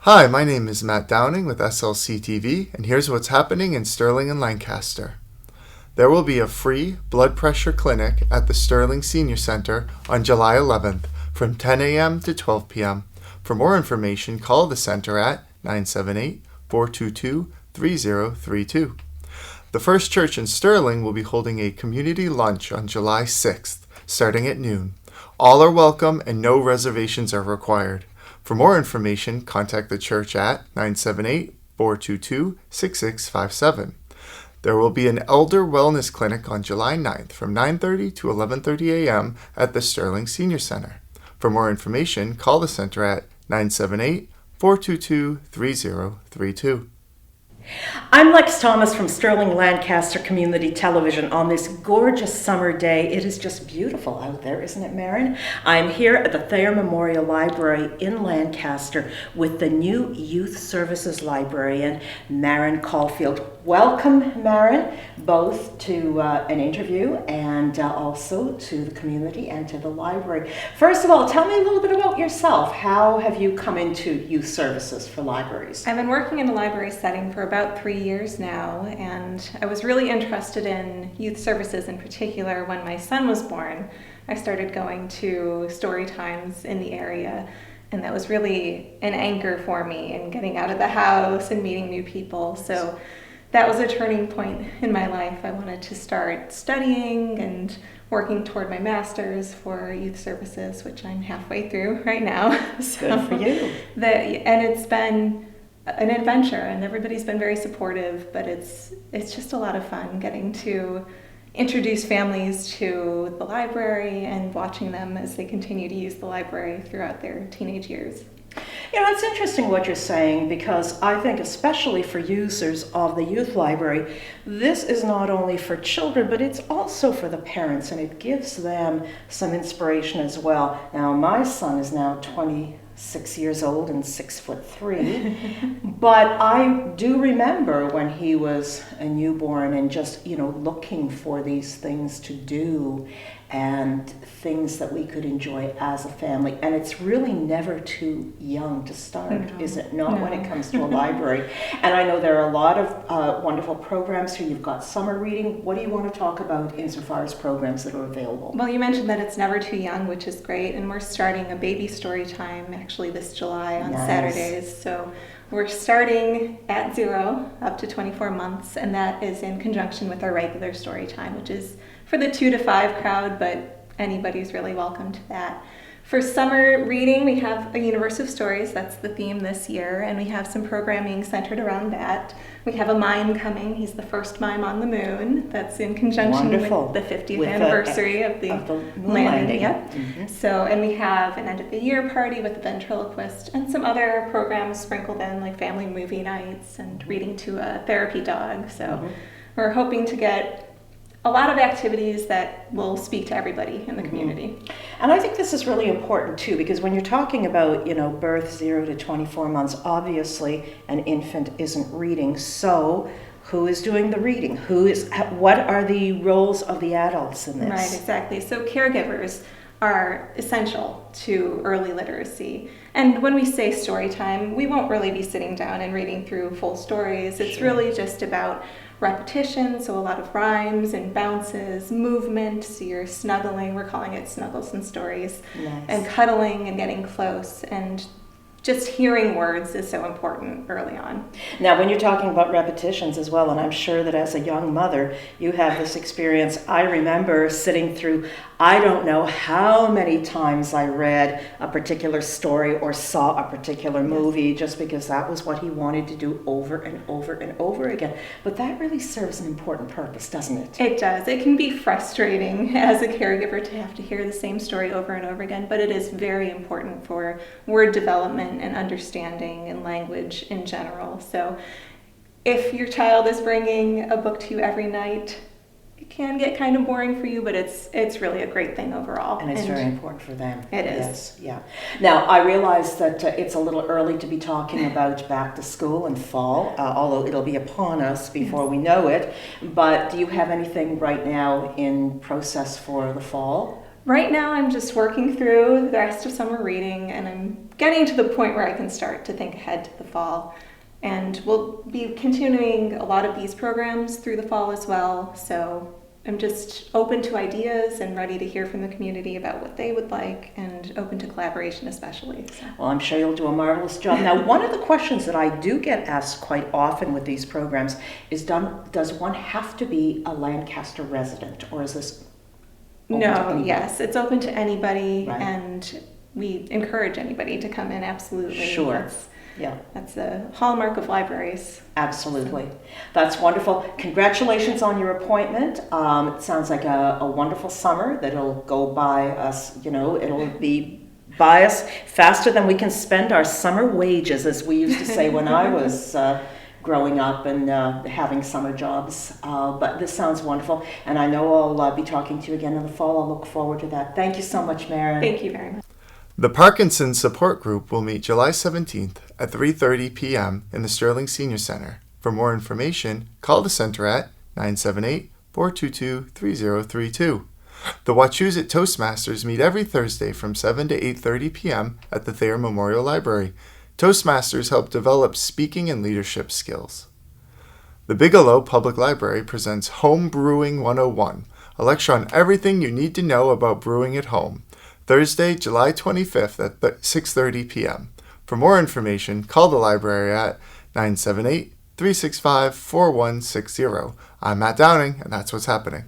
Hi, my name is Matt Downing with SLC TV, and here's what's happening in Sterling and Lancaster. There will be a free blood pressure clinic at the Sterling Senior Center on July 11th from 10 a.m. to 12 p.m. For more information, call the center at 978-422-3032. The First Church in Sterling will be holding a community lunch on July 6th, starting at noon. All are welcome and no reservations are required. For more information, contact the church at 978-422-6657. There will be an elder wellness clinic on July 9th from 9:30 to 11:30 a.m. at the Sterling Senior Center. For more information, call the center at 978-422-3032. I'm Lex Thomas from Sterling-Lancaster Community Television on this gorgeous summer day. It is just beautiful out there, isn't it, Maren? I'm here at the Thayer Memorial Library in Lancaster with the new Youth Services Librarian, Maren Caulfield. Welcome, Maren, both to an interview and also to the community and to the library. First of all, tell me a little bit about yourself. How have you come into youth services for libraries? I've been working in the library setting for about 3 years now, and I was really interested in youth services in particular when my son was born. I started going to story times in the area, and that was really an anchor for me in getting out of the house and meeting new people. So that was a turning point in my life. I wanted to start studying and working toward my master's for youth services, which I'm halfway through right now. Good for you. And it's been an adventure, and everybody's been very supportive, but it's just a lot of fun getting to introduce families to the library and watching them as they continue to use the library throughout their teenage years. You know, it's interesting what you're saying, because I think especially for users of the youth library, this is not only for children, but it's also for the parents, and it gives them some inspiration as well. Now, my son is now 26 years old and 6'3", but I do remember when he was a newborn and just, looking for these things to do and things that we could enjoy as a family. And it's really never too young to start, is it not, when it comes to a library? And I know there are a lot of wonderful programs here. You've got summer reading. What do you want to talk about insofar as programs that are available? Well, you mentioned that it's never too young, which is great. And we're starting a baby story time actually this July on Saturdays. So we're starting at 0 up to 24 months, and that is in conjunction with our regular story time, which is for the 2 to 5 crowd, but anybody's really welcome to that. For summer reading, we have a Universe of Stories. That's the theme this year, and we have some programming centered around that. We have a mime coming. He's the first mime on the moon. That's in conjunction with the 50th anniversary of the moon landing. Yep. Mm-hmm. So, and we have an end of the year party with a ventriloquist and some other programs sprinkled in, like family movie nights and reading to a therapy dog. So we're hoping to get a lot of activities that will speak to everybody in the community. And I think this is really important too, because when you're talking about, birth 0 to 24 months, obviously an infant isn't reading. So who is doing the reading? What are the roles of the adults in this? Right, exactly. So caregivers are essential to early literacy. And when we say story time, we won't really be sitting down and reading through full stories. It's really just about repetition, so a lot of rhymes and bounces, movement, so you're snuggling, we're calling it snuggles and stories, and cuddling and getting close, and just hearing words is so important early on. Now, when you're talking about repetitions as well, and I'm sure that as a young mother, you have this experience. I remember sitting through, I don't know how many times I read a particular story or saw a particular movie, just because that was what he wanted to do over and over and over again. But that really serves an important purpose, doesn't it? It does. It can be frustrating as a caregiver to have to hear the same story over and over again, but it is very important for word development and understanding and language in general. So if your child is bringing a book to you every night, it can get kind of boring for you, but it's really a great thing overall. And it's very important for them. It is. Yes, yeah. Now, I realize that it's a little early to be talking about back to school and fall, although it'll be upon us before we know it. But do you have anything right now in process for the fall? Right now, I'm just working through the rest of summer reading, and I'm getting to the point where I can start to think ahead to the fall. And we'll be continuing a lot of these programs through the fall as well. So I'm just open to ideas and ready to hear from the community about what they would like, and open to collaboration especially. So. Well, I'm sure you'll do a marvelous job. Now, one of the questions that I do get asked quite often with these programs is, does one have to be a Lancaster resident, or is this open to No, anybody? yes, it's open to anybody, Right. and we encourage anybody to come in, absolutely. Sure. Yeah, That's the hallmark of libraries. absolutely. That's wonderful. Congratulations on your appointment. It sounds like a wonderful summer that'll go by us, it'll be by us faster than we can spend our summer wages, as we used to say when I was growing up and having summer jobs. But this sounds wonderful, and I know I'll be talking to you again in the fall. I'll look forward to that. Thank you so much, Maren. Thank you very much. The Parkinson's Support Group will meet July 17th at 3:30 p.m. in the Sterling Senior Center. For more information, call the center at 978-422-3032. The Wachusett Toastmasters meet every Thursday from 7 to 8:30 p.m. at the Thayer Memorial Library. Toastmasters help develop speaking and leadership skills. The Bigelow Public Library presents Home Brewing 101, a lecture on everything you need to know about brewing at home. Thursday, July 25th at 6:30 p.m. For more information, call the library at 978-365-4160. I'm Matt Downing, and that's what's happening.